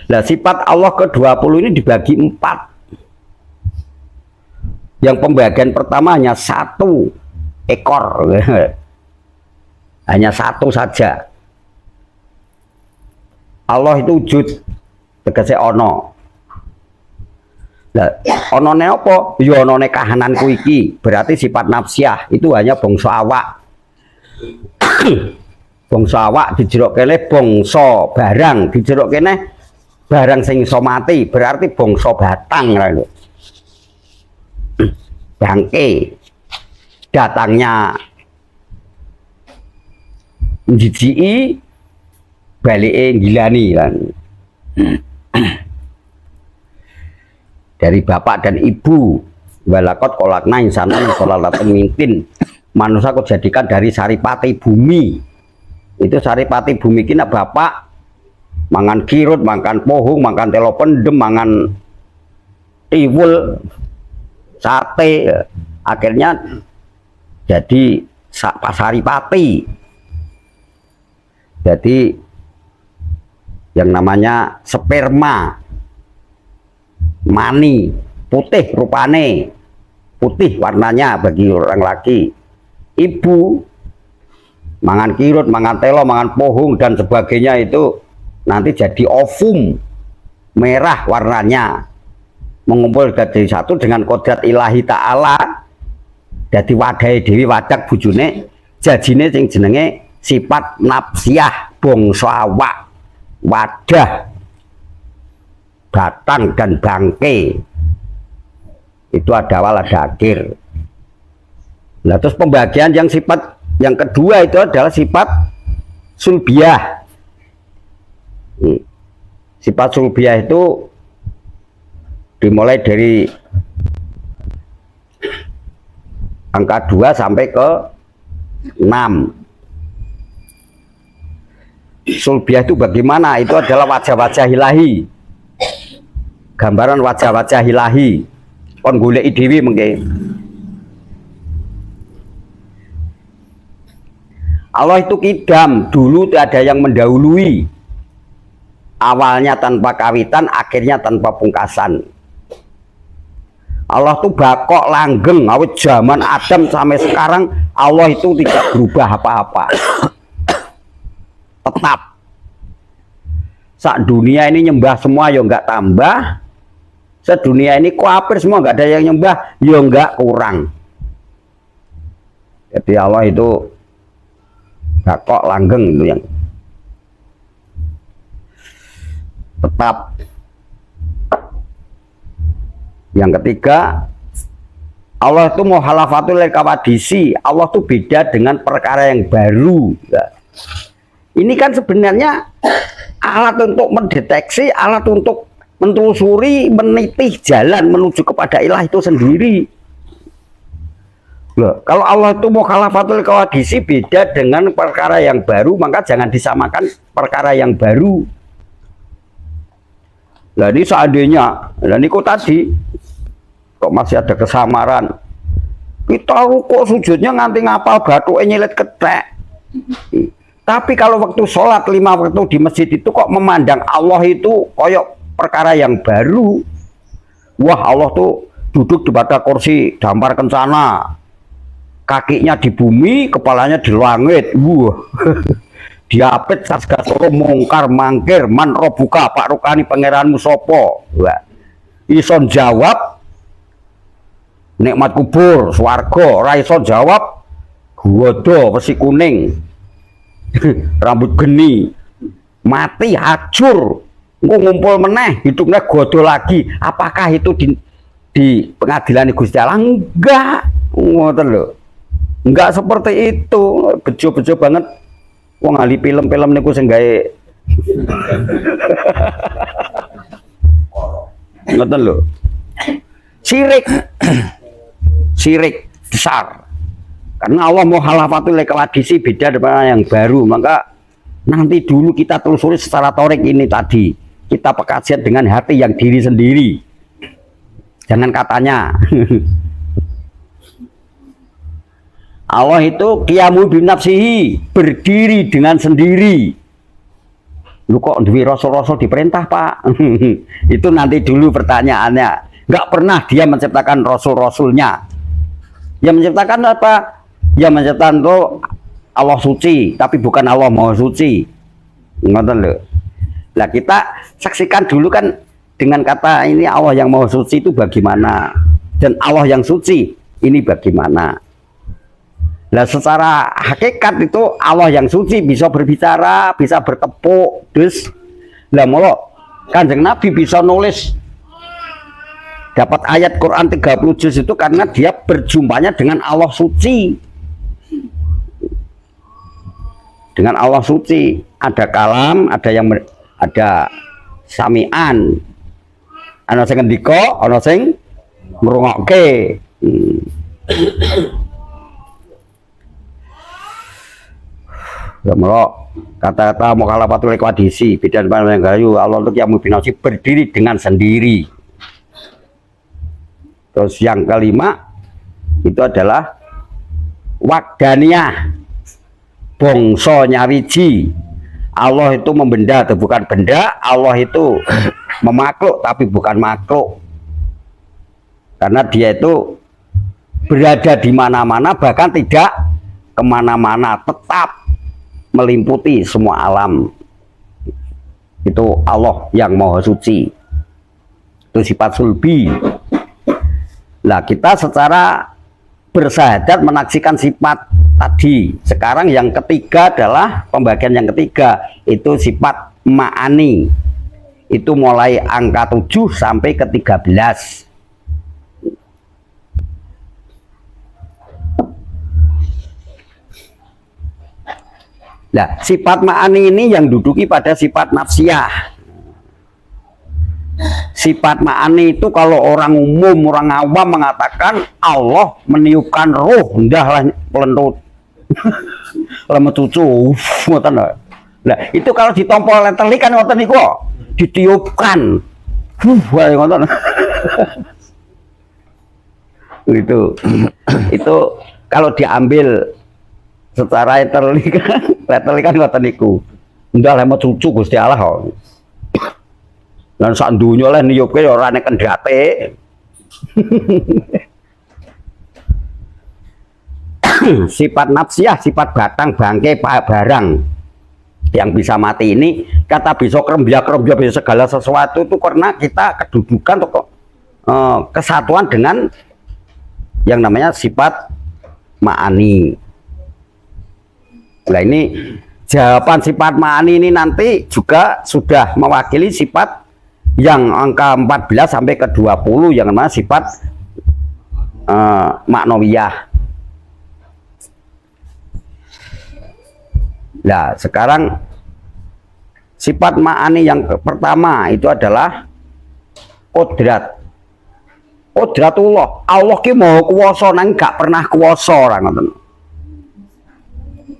Nah sifat Allah ke-20 ini dibagi 4. Yang pembagian pertama hanya 1 ekor, hanya 1 saja. Allah itu wujud, tegese ono. Nah, onone apa? Ya onone kahananku iki, berarti sifat nafsiyah itu hanya bangsa awak. Bangsa awak dijerok kene bangsa barang, dijerok kene barang sing iso mati, berarti bangsa batang lho. Bangke datangnya njijiki, balike gilani kan. Dari bapak dan ibu, walakot kolakna insana sholatun mintin, manusia kok jadikan dari saripati bumi. Itu saripati bumi kina bapak mangan kirut, makan pohung, makan telo pendem, mangan tiwul, sate, akhirnya jadi pasaripati. Jadi yang namanya sperma, mani, putih rupane, putih warnanya bagi orang laki. Ibu mangan kirut, mangan telo, mangan pohung dan sebagainya itu nanti jadi ovum, merah warnanya, mengumpul jadi satu dengan kodrat ilahi ta'ala. Jadi wadai dewi wadak bujune jajine sing jenenge sifat nafsiyah, bangsa awak, wadah, batang dan bangke. Itu ada awal ada akhir. Nah terus pembagian yang sifat yang kedua itu adalah sifat sulbiyah. Sifat sulbiyah itu dimulai dari angka 2 sampai ke 6. Sulbiyah itu bagaimana? Itu adalah wajah-wajah ilahi, gambaran wajah-wajah ilahi. Kon goleki dhewe mengke. Allah itu kidam, dulu tidak ada yang mendahului. Awalnya tanpa kawitan, akhirnya tanpa pungkasan. Allah itu bakok langgeng, awet zaman Adam sampai sekarang Allah itu tidak berubah apa-apa. Tetap. Sak dunia ini nyembah semua ya enggak tambah. Sedunia ini kafir semua, enggak ada yang nyembah ya enggak kurang. Jadi Allah itu bakok langgeng itu yang tetap. Yang ketiga, Allah itu muhalafatul lil kawadisi. Allah itu beda dengan perkara yang baru. Ini kan sebenarnya alat untuk mendeteksi, alat untuk menelusuri, menitih jalan menuju kepada ilah itu sendiri. Loh, kalau Allah itu mukhalafatul qawadisi beda dengan perkara yang baru, maka jangan disamakan perkara yang baru. Nah, ini seandainya, nah ini kok tadi kok masih ada kesamaran. Kita kok sujudnya nganti ngapal batu nyelet ketek. Tapi kalau waktu sholat 5 waktu di masjid itu kok memandang Allah itu koyok perkara yang baru. Wah, Allah tuh duduk di pada kursi dampar kencana, kakinya di bumi, kepalanya di langit. Wah, diapit sasgasoro mungkar mangkir man robuka pak rukani pangeranmu sopo. Wah, ison jawab nikmat kubur swarga, ora iso jawab godo besi kuning rambut geni mati hancur engko ngumpul meneh hidupnya godo lagi. Apakah itu di pengadilan Gusti Allah? Enggak, ngoten lho. Enggak seperti itu. Bejo-bejo banget wong ahli film-film niku sing gawe ngoten lho. Syirik besar. Karena Allah mau halafatul qawadisi beda dengan yang baru. Maka nanti dulu kita telusuri secara torik ini tadi. Kita pekajian dengan hati yang diri sendiri. Jangan katanya. Allah itu qiyamu binafsihi, berdiri dengan sendiri. Lu kok duwe rasul-rasul diperintah, Pak? Itu nanti dulu pertanyaannya. Nggak pernah dia menciptakan rasul-rasulnya. Yang menciptakan apa? Yang menciptakan itu Allah suci, tapi bukan Allah Maha Suci. Ngoten lho. Nah, kita saksikan dulu kan dengan kata ini Allah yang Maha Suci itu bagaimana, dan Allah yang suci ini bagaimana. Nah, secara hakikat itu Allah yang suci bisa berbicara, bisa bertepuk, terus lah mulu Kanjeng Nabi bisa nulis dapat ayat Quran 30 juz itu karena dia berjumpanya dengan Allah suci. Dengan Allah suci ada kalam, ada yang ada samian, ana sing ngendika, ana sing ngrungokke. Ya melo kata-kata mukhalafatul qawadisi beda dengan yang gayu. Allah untuk yang mubinasi berdiri dengan sendiri. Terus yang kelima itu adalah wahdaniyah, bangsa nyawiji. Allah itu membenda atau bukan benda, Allah itu memakhluk tapi bukan makhluk. Karena dia itu berada di mana-mana, bahkan tidak kemana-mana, tetap meliputi semua alam. Itu Allah yang Maha Suci. Itu sifat sulbi. Nah, kita secara bersahadat menaksikan sifat tadi. Sekarang yang ketiga adalah pembagian yang ketiga, itu sifat ma'ani. Itu mulai angka 7 sampai ke 13. Nah, sifat ma'ani ini yang duduki pada sifat nafsiyah. Sifat ma'ani itu kalau orang umum, orang awam mengatakan Allah meniupkan roh, ndahlah pelentut. Lama cucu, ngoten. Nah, itu kalau ditompol oleh teli kan ngoten niku, ditiupkan. Ngoten. Itu kalau diambil secara teli kan ngoten niku. Ndahlah lama cucu Gusti Allah. Dan sak dunya lah niyupke ya ora nek kendhate. Sifat nafsiyah, sifat batang bangke barang yang bisa mati ini kata bisa kerembia-kerembia bisa segala sesuatu itu karena kita kedudukan atau kesatuan dengan yang namanya sifat ma'ani. Nah, ini jawaban sifat ma'ani ini nanti juga sudah mewakili sifat yang angka 14 sampai ke 20 yang namanya sifat maknawiyah. Nah, sekarang sifat ma'ani yang pertama itu adalah kodrat. Qudratullah, Allah ki maha kuwasa nang gak pernah kuwasa ora ngoten.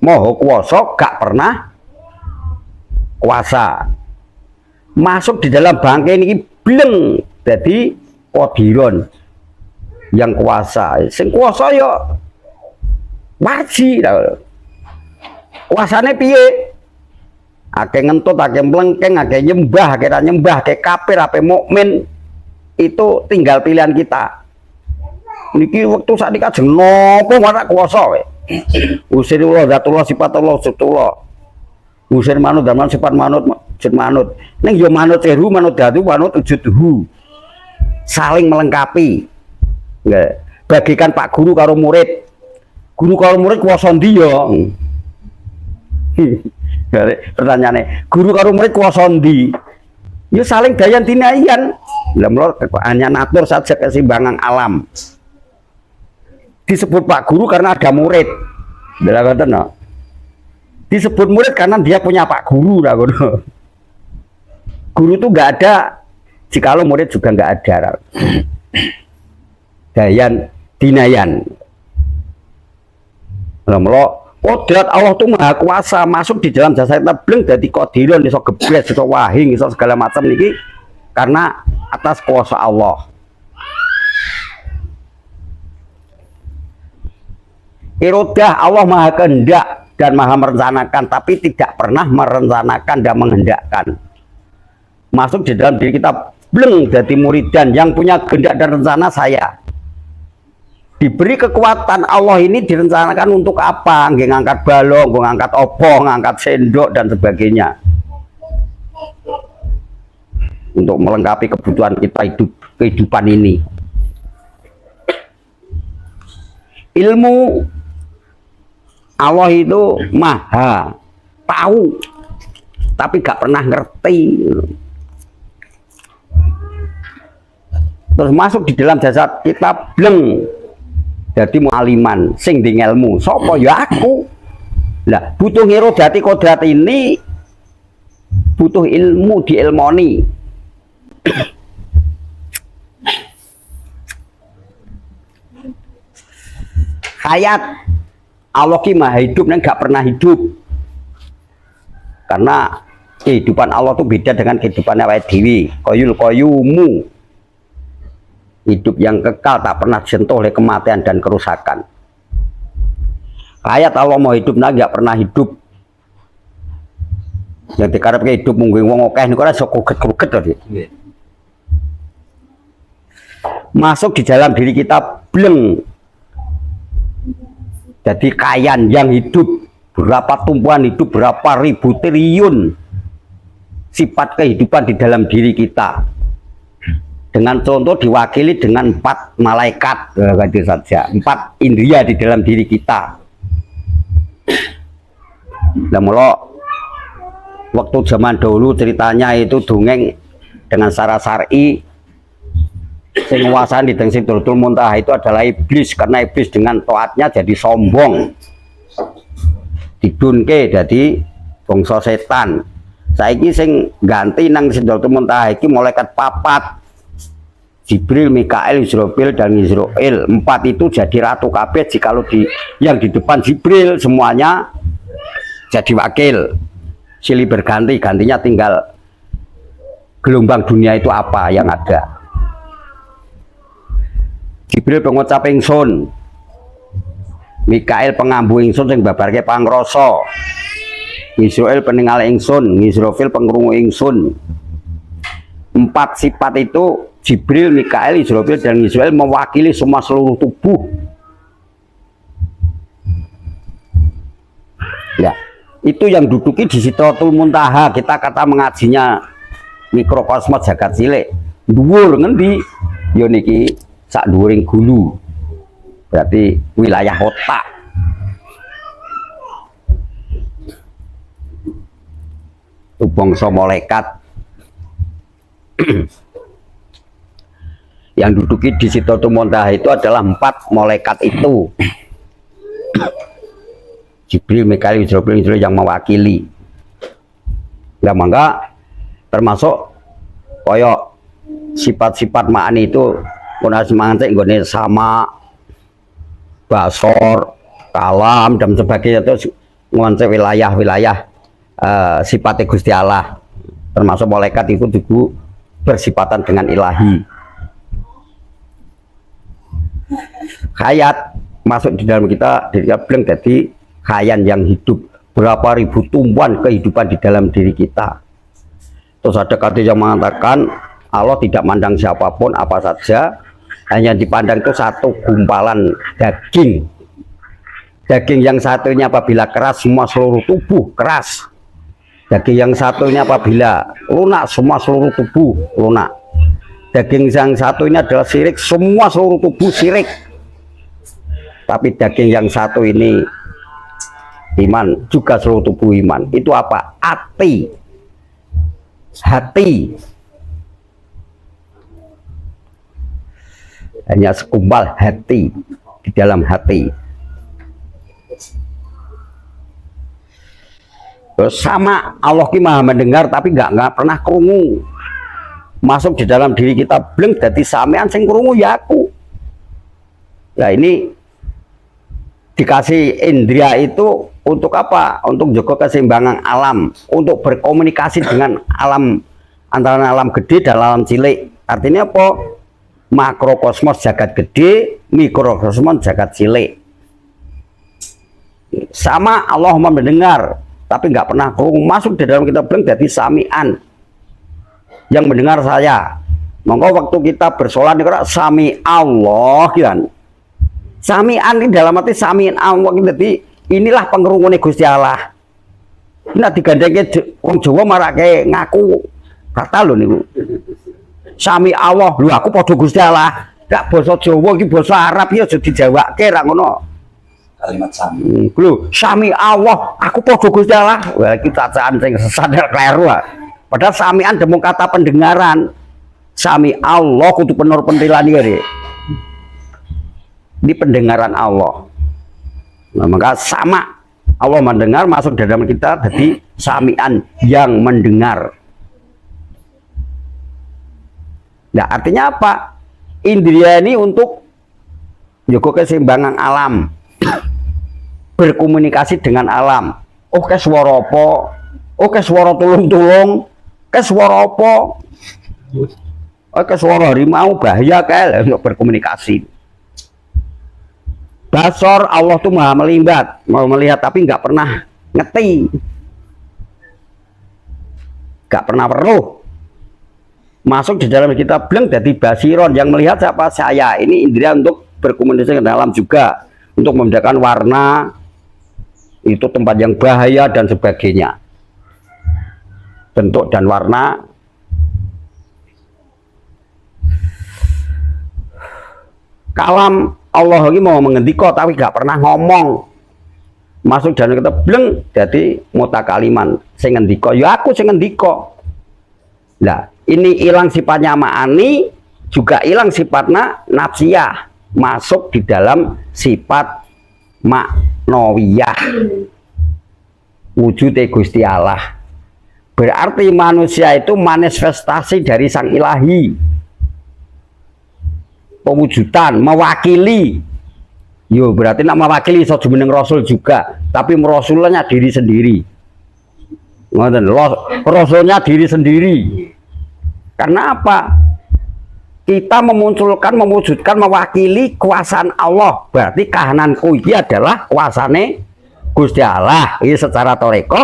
Maha kuwasa gak pernah kuasa. Masuk di dalam bangkai ini bleng jadi qadiron yang kuasa. Sing kuasa ya warji. Kuasane piye? Akeh ngentut, akeh mlengkeng, akeh nyembah, akeh nyembah, akeh kafir, akeh mukmin. Itu tinggal pilihan kita. Niki waktu saat ini kajeng nopo warak kuasa we. Usirullah zatullah sifatullah sutullah. Usir manut dan sifat manut sifat manut. Ning yo manut seru manut datu manut wujudhu. Saling melengkapi. Nggih. Bagikan Pak Guru karo murid. Guru karo murid kuasa ndi yo? Pertanyaannya, guru karo murid kuasa ndi? Ya saling dayan dinayan. Lah mlor hanya natur saja keseimbangan alam. Disebut Pak Guru karena ada murid. Lah ngoten no. Disebut murid karena dia punya Pak Guru lah ngono. Guru itu enggak ada jikalau murid juga enggak ada. Dayan dinayan. Lah mlor kodrat Allah itu maha kuasa, masuk di dalam jasa kita bleng jadi qadiron, iso gebres, iso wahing, iso segala macam niki karena atas kuasa Allah. Irodah Allah maha kehendak dan maha merencanakan, tapi tidak pernah merencanakan dan menghendakkan. Masuk di dalam diri kita bleng jadi muridan, yang punya kehendak dan rencana saya. Diberi kekuatan Allah ini direncanakan untuk apa? Nggak ngangkat balong, ngangkat opo, ngangkat sendok dan sebagainya. Untuk melengkapi kebutuhan kita hidup kehidupan ini. Ilmu Allah itu maha tahu, tapi gak pernah ngerti. Terus masuk di dalam jasad kita bleng. Jadi mualiman sing di ilmu sapa ya aku. Lah butuh ngirodati kodrat ini butuh ilmu diilmoni. Hayat Allah ki maha hidup dan gak pernah hidup. Karena kehidupan Allah itu beda dengan kehidupannya awake dhewe. Qayyumu. Hidup yang kekal tak pernah disentuh oleh kematian dan kerusakan. Hayat Allah mau hidup nah gak pernah hidup. Yang dikarep hidup mungkin wong akeh niku ora iso kuget-kuget tadi. Masuk di dalam diri kita bleng. Jadi kayan yang hidup, berapa tumpuan hidup, berapa ribu triliun sifat kehidupan di dalam diri kita. Dengan contoh diwakili dengan 4 malaikat saja, 4 indria di dalam diri kita. Nah, mula waktu zaman dahulu ceritanya itu dongeng dengan secara syar'i, sing nguasani di Sidratul Muntaha itu adalah iblis, karena iblis dengan taatnya jadi sombong, didunke jadi bangsa setan. Saiki sing ganti nang Sidratul Muntaha iki malaikat 4. Jibril, Mikail, Israfil dan Israel. 4 itu jadi ratu kabeh. Jikalau yang di depan Jibril semuanya jadi wakil. Silih berganti, gantinya tinggal gelombang dunia itu apa yang ada. Jibril pengucap ingsun, Mikail pengambu ingsun sing babarke pangrasa, Israel peningal ingsun, Israfil pengrungu ingsun. 4 sifat itu Jibril, Mikail, Israfil dan Israel mewakili semua seluruh tubuh. Ya, itu yang duduki di Sidratul Muntaha. Kita kata mengajinya mikrokosmos jagat cilik. Dhuwur ngendi? Ya niki sak dhuwuring gulu. Berarti wilayah otak. Itu bangsa malaikat. Yang duduki di Sidratul Muntaha itu adalah 4 malaikat itu. Jibril, Mikail, Israfil yang mewakili. Ya mangga termasuk koyok sifat-sifat ma'ani itu Kuna semangat nggone sama basor, kalam dan sebagainya itu ngonce wilayah-wilayah sifatnya Gusti Allah, termasuk malaikat itu juga bersifatan dengan ilahi. Hayat masuk di dalam kita, diri kita bilang jadi khayan yang hidup, berapa ribu tumbuhan kehidupan di dalam diri kita. Terus ada kata yang mengatakan Allah tidak mandang siapapun apa saja, hanya dipandang itu satu gumpalan daging. Daging yang satunya apabila keras, semua seluruh tubuh keras. Daging yang satunya apabila lunak, semua seluruh tubuh lunak. Daging yang satu ini adalah sirik, semua seluruh tubuh sirik. Tapi daging yang satu ini iman, juga seluruh tubuh iman. Itu apa? Hati. Hanya sekumpal hati, di dalam hati. Terus sama Allah ki maha mendengar tapi nggak pernah krungu. Masuk di dalam diri kita bleng dadi sampean sing krungu ya aku. Ya ini dikasih indria itu untuk apa? Untuk jaga keseimbangan alam, untuk berkomunikasi dengan alam, antara alam gede dan alam cilik. Artinya apa? Makrokosmos jagat gede, mikrokosmos jagat cilik. Sama Allah mendengar tapi nggak pernah masuk di dalam kita bilang jadi samian yang mendengar saya. Maka waktu kita bersolat ini sami Allah kan, samian ini dalam arti samian Allah. Jadi inilah pengerungunnya Gusti Allah. Nah digandengnya orang Jawa marah kayak ngaku kata lo nih sami Allah, lu aku podo Gusti Allah. Gak bahasa Jawa iki bahasa Arab ya jadi Jawa ke ra ngono. Kalimat sami. Lho, sami Allah, aku podo Gusti Allah. Wah, iki cacaan sing sesat kleru. Padahal samian demung kata pendengaran. Sami Allah kudu penur pentilan iki. Di pendengaran Allah. Nah, maka sama Allah mendengar masuk dalam kita jadi samian yang mendengar. Nah, artinya apa? Indria ini untuk jaga keseimbangan alam. Berkomunikasi dengan alam. Oh, ke swara apa? Oh, ke swara tulung-tulung. Ke swara apa? Oh, ke swara harimau bahaya kae untuk berkomunikasi. Basor Allah tuh maha melimbat, mau melihat tapi nggak pernah ngeti. Nggak pernah perlu. Masuk di dalam kita bleng jadi basiron yang melihat siapa saya. Ini indria untuk berkomunikasi dengan alam juga, untuk membedakan warna itu tempat yang bahaya dan sebagainya, bentuk dan warna. Kalam Allah ini mau mengendiko tapi gak pernah ngomong. Masuk dalam kita bleng jadi mutakaliman sing ngendiko ya aku sing ngendiko. Nah ini hilang sifatnya ma'ani, juga hilang sifatnya nafsiyah, masuk di dalam sifat maknawiyah, wujud Gusti Allah. Berarti manusia itu manifestasi dari sang ilahi, pewujudan, mewakili. Yo berarti nak mewakili so jumeneng rasul juga, tapi rasulnya diri sendiri. Ngoten, rasulnya diri sendiri. Karena apa? Kita memunculkan, mewujudkan, mewakili kuasaan Allah. Berarti kahananku ini adalah kuasane Gusti Allah. Ini secara toreko,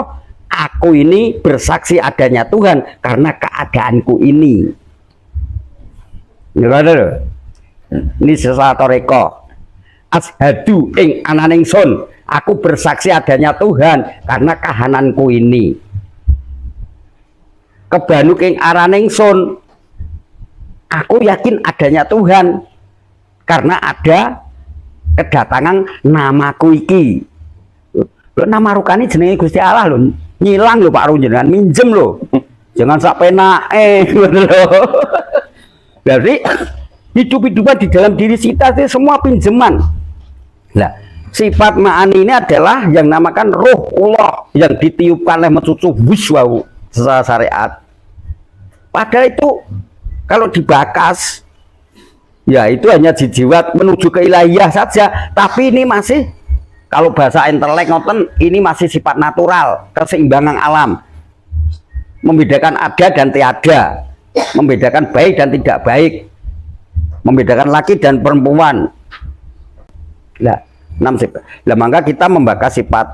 aku ini bersaksi adanya Tuhan karena keadaanku ini. Ini secara toreko. Ashadu ing ananing sun. Aku bersaksi adanya Tuhan karena kahananku ini. Kebanuk ing araning sun. Aku yakin adanya Tuhan karena ada kedatangan namaku iki. Lo nama rukani jenenge Gusti Allah lo, nyilang lo Pak Run jenengan minjem lo, jangan sak penake. Berarti hidup-hidupan di dalam diri kita itu semua pinjaman. Nah, sifat ma'ani ini adalah yang namakan roh Allah yang ditiupkan oleh mencucu wiswau secara syariat. Padahal itu kalau dibakas Ya itu hanya jijiwat menuju ke ilahiyah saja, tapi ini masih kalau bahasa intelek ngoten ini masih sifat natural, keseimbangan alam. Membedakan ada dan tiada, membedakan baik dan tidak baik, membedakan laki dan perempuan. Lah, 6 sifat. Lah maka kita membahas sifat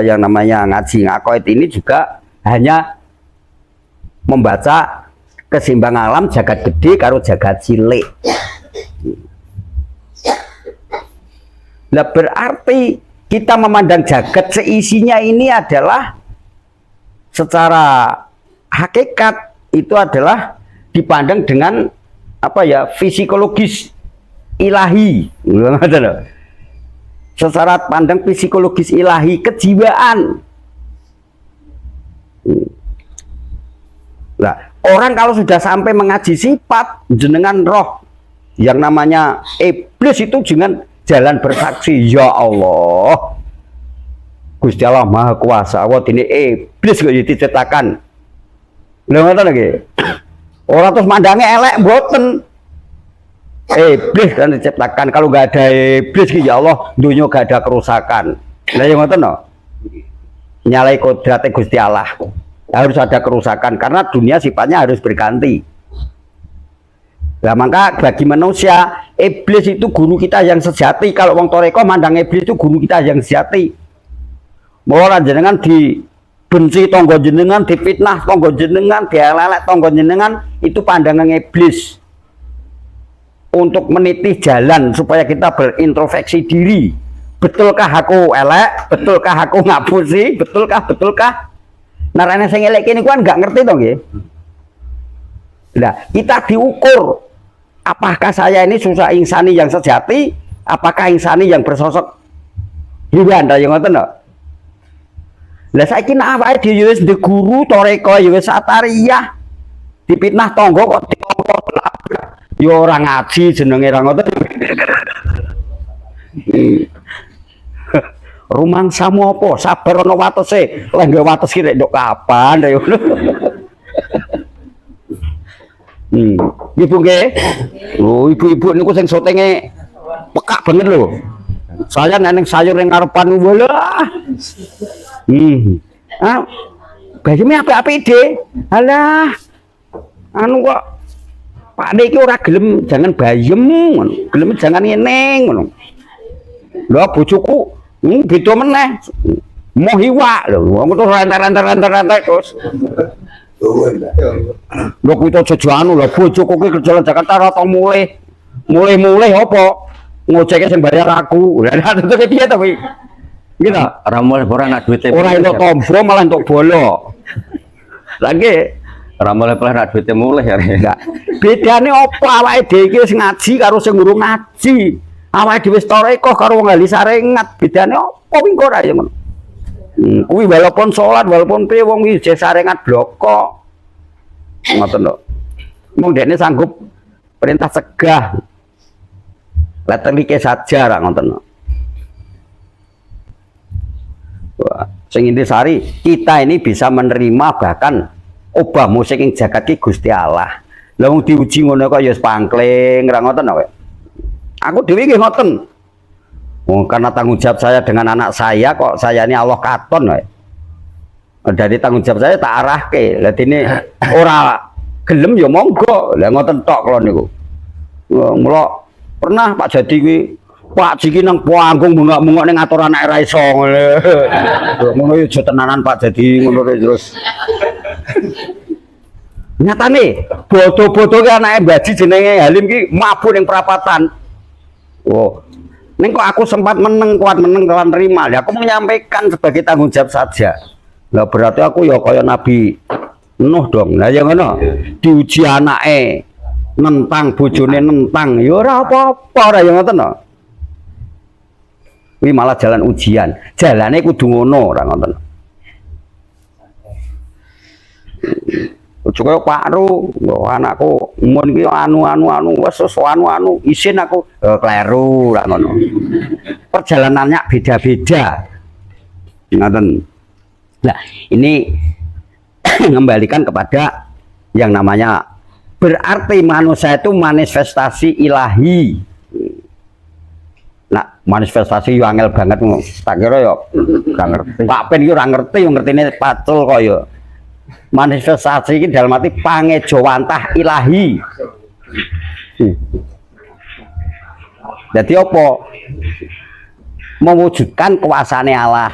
yang namanya ngaji ngakoid ini juga hanya membaca keseimbangan alam jagat gede karo jagat cilik. Nah berarti kita memandang jagat seisinya ini adalah secara hakikat itu adalah dipandang dengan apa ya, psikologis ilahi. Secara pandang psikologis ilahi kejiwaan. Nah, orang kalau sudah sampai mengaji sifat jenengan roh yang namanya iblis itu jangan jalan bersaksi, ya Allah Gusti Allah Maha Kuasa, awat ini iblis kok diciptakan. Lha ngoten lagi. Orang terus mandangnya elek mboten. Iblis kan diciptakan, kalau nggak ada iblis ya Allah dunia gak ada kerusakan. Lah yang ngoten no. Nyalai kodratnya Gusti Allah. Harus ada kerusakan karena dunia sifatnya harus berganti. Nah maka bagi manusia iblis itu guru kita yang sejati. Kalau wong toreko mandang iblis itu guru kita yang sejati. Bahwa jenengan dibenci tonggo jenengan, difitnah tonggo jenengan, dielelek tonggo jenengan, itu pandangan iblis untuk meniti jalan supaya kita berintrospeksi diri. Betulkah aku elek? Betulkah aku ngapusi? Betulkah? Narane sing elek kene kan nggak ngerti toh nggih. Nah, kita diukur apakah saya ini susah insani yang sejati, apakah insani yang bersosok hewan ta yang ngoten lho. Lah saiki nek awake dhewe wis ndek guru toreko ya wis satariyah dipitnah tangga kok ditompo ya ora ngaji jenenge ra ngoten. Rumangsamu apa? Sabar ana watese. Lah nggo wates ki rek nduk kapan ya ngono. Ibu nggih. Oh, ibu-ibu niku sing sotenge pekak banget lho. Saya neneng sayur yang ngarepan walah. Bayeme apik-apik Dik. Alah. Anu kok Pak Dik iki ora gelem jangan bayem ngono. Gelem jangan nyeneng ngono. Lha bojoku beda meneh. Mau hiwak lho. Wong terus rantar terus. Lho kuwi to aja anu lho bojoku ki kerja nang Jakarta ora tau mulai apa? Ngojeke sing bayar aku. Lah tentu piye to kuwi? Gitu. Ora mulai ora nak duite. Ora entuk tombo malah entuk bolo. Lagi Ora mulai nak duite mulai ya. enggak. Bedane apa awake dhewe iki wis ngaji karo sing urung ngaji. Awake dhewe wis toreko karo wong ahli sarengat. Bedane apa kuwi kok ora ya ngono. Kuwi walaupun salat, walaupun piye wong iki sarengat bloko. Ngoten lho. Mung dekne sanggup perintah cegah. Lah telike saja ra ngoten lho. Wah, sing intisari kita ini bisa menerima bahkan obah musik yang jagat ki Gusti Allah. Lah wong diuji ngono kok ya wis pangkling ra ngoten kowe. Aku dhewe nggih ngoten. Oh, karena tanggung jawab saya dengan anak saya kok saya ini Allah katon kowe. Dari tanggung jawab saya tak arahke. Lah dene ora gelem ya monggo. Lah ngoten tok kula niku. Mula pernah Pak Jadi kuwi Pak Jiki nang panggung bengak-bengok ning ngatur anak ra iso ngono ya aja tenanan Pak Jadi ngono terus. Nyatane bodo-bodo ki anake Mbah Ji jenenge Halim ki mabuk ning perapatan. Oh. Ning kok aku sempat kuat meneng kawan terima. Ya aku menyampaikan sebagai tanggung jawab saja. Lah berarti aku ya kaya Nabi Nuh dong. Lah ya ngono. Diuji anake nentang bojone nentang ya ora apa-apa ora ya ngoten to. Kuwi malah jalan ujian. Jalane kudu ngono ora ngoten. Ojo kaya Pak Ru, anakku mun iki anu wis anu isin aku kleru ora ngono. Perjalanannya beda-beda. Ngoten. Nah, ini mengembalikan kepada yang namanya Berarti manusia itu manifestasi ilahi. Nah, manifestasi yo angel banget tak kira yo gak ngerti. Pak Pen iki ora ngerti yo ngertine pacul kok yo. Manifestasi iki dalam arti pangejawantah ilahi. Jadi apa? Mewujudkan kuasane Allah.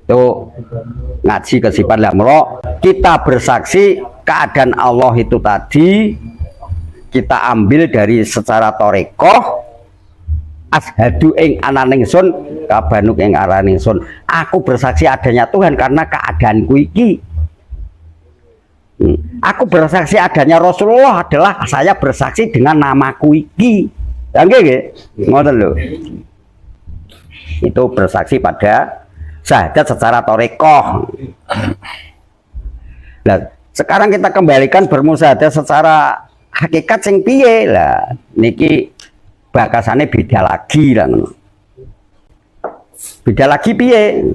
Tuh ngaji ke sifat lamro, kita bersaksi keadaan Allah itu tadi kita ambil dari secara torekoh. Ashadu ing ananingsun kabanuk ing araningsun. Aku bersaksi adanya Tuhan karena keadaanku iki. Aku bersaksi adanya Rasulullah adalah saya bersaksi dengan namaku iki. Ya nggih, ngoten lho. Itu bersaksi pada syahadat secara torekoh. Nah, sekarang kita kembalikan bermusyahadat secara hakikat sing piye lah. Niki bakasannya beda lagi lah. Beda lagi piye?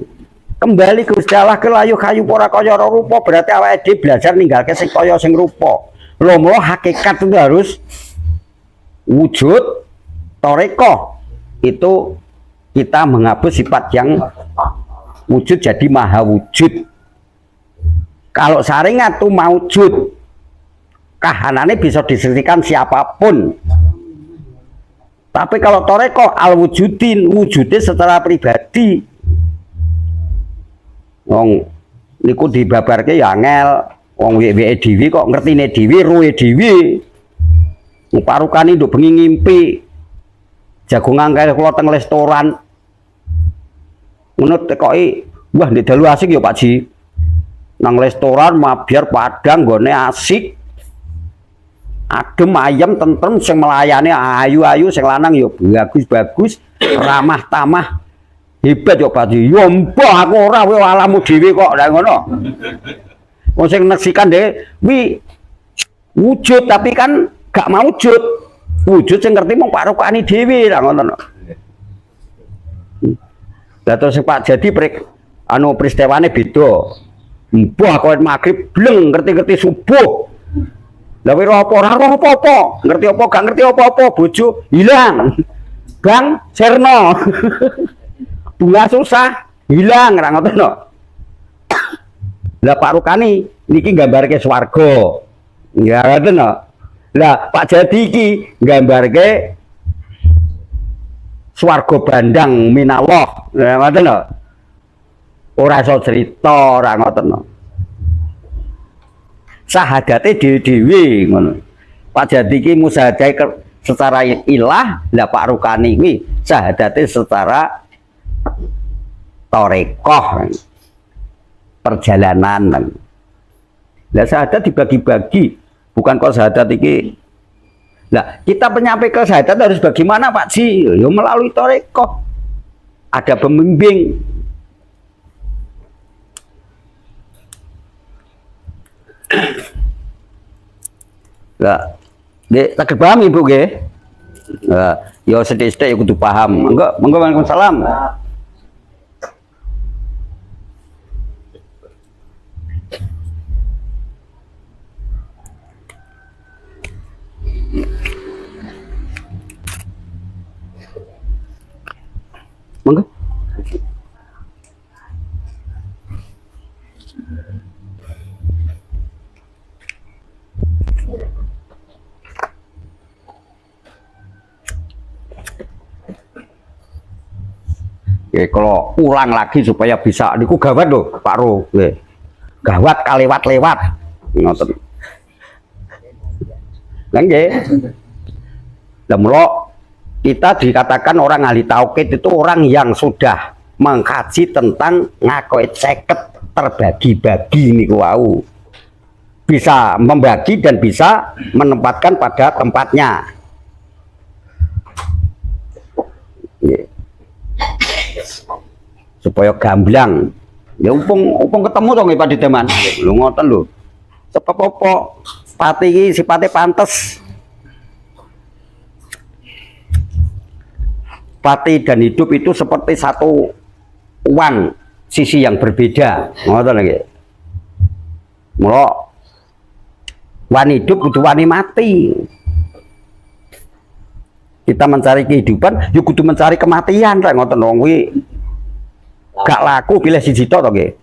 Kembali ke Allah ke layu kayu pora kaya rupa, berarti awake dhewe belajar ninggalke sing kaya sing rupa. Lho hakikat itu harus wujud torekoh. Itu kita menghapus sifat yang wujud jadi maha wujud. Kalau saringat itu maujud, kahanannya bisa diselesaikan siapapun. Tapi kalau toreko al wujudin, wujudnya secara pribadi. Wong niku dibabarke ya angel, wong wewe dhewe kok ngertine dhewe, ruwe dhewe. Parukane nduk bengi ngimpi. Jagongan kaya kula teng restoran. Ngono tekoki, wah ndek dalu asik ya Pak Ji. Nang restoran mabiar padang nggone asik. Adem ayam tentrem sing melayani ayu-ayu sing lanang ya bagus-bagus, ramah tamah. Hebat yo Pak Ji. Yo mbah aku ora kowe alamu dhewe kok lha ngono. Wong sing neksikan dhek wi wujud tapi kan gak maujud. Wujud sing ngerti mung parokane dhewe lha ngono. Lah terus Pak jadi peristiwane beda. Mbah kowe magrib bleng ngerti-ngerti subuh. Lah kowe ora apa-apa, ngerti apa gak ngerti apa-apa, bojo hilang. Bang Serno. Bunga susah hilang ra ngoten no. Lah Pak Rukani niki nggambarke swarga. Ya ngoten no. Lah Pak Jadi iki nggambarke swarga bandang minallah. Ya ngoten no. Ora iso cerita ora ngoten no. Sahadate dhewe-dhewe ngono. Pak Jadi iki musyahadah secara ilah, lah Pak Rukani iki sahadate secara torekoh perjalanan. Lah syahadat dibagi-bagi, bukan kok syahadat iki. Lah kita penyampaian syahadat harus bagaimana Pak Ji? Ya melalui torekoh. Ada pembimbing. Lah, Dek, tak paham Ibu nggih? Ya sithik-sithik ya kudu paham. Monggo Waalaikumsalam. Monggo. Ya, kalau ulang lagi supaya bisa niku gawat loh Pak Ro. Gawat kalewat-lewat. Ngoten. Lah nggih. Lah mula kita dikatakan orang ahli tauhid itu orang yang sudah mengkaji tentang ngakoit seket terbagi-bagi niku wau. Bisa membagi dan bisa menempatkan pada tempatnya. Supaya gamblang. Ya umpung ketemu to nggih Pak Dideman. Lho ngoten lho. Sebab apa? Pati iki sipate pantes. Pati dan hidup itu seperti satu uang sisi yang berbeda. Ngoten nggih. Mula wani hidup kudu wani mati. Kita mencari kehidupan, ya kudu mencari kematian rek ngoten wong kuwi. Gak laku pilih siji tok to nggih.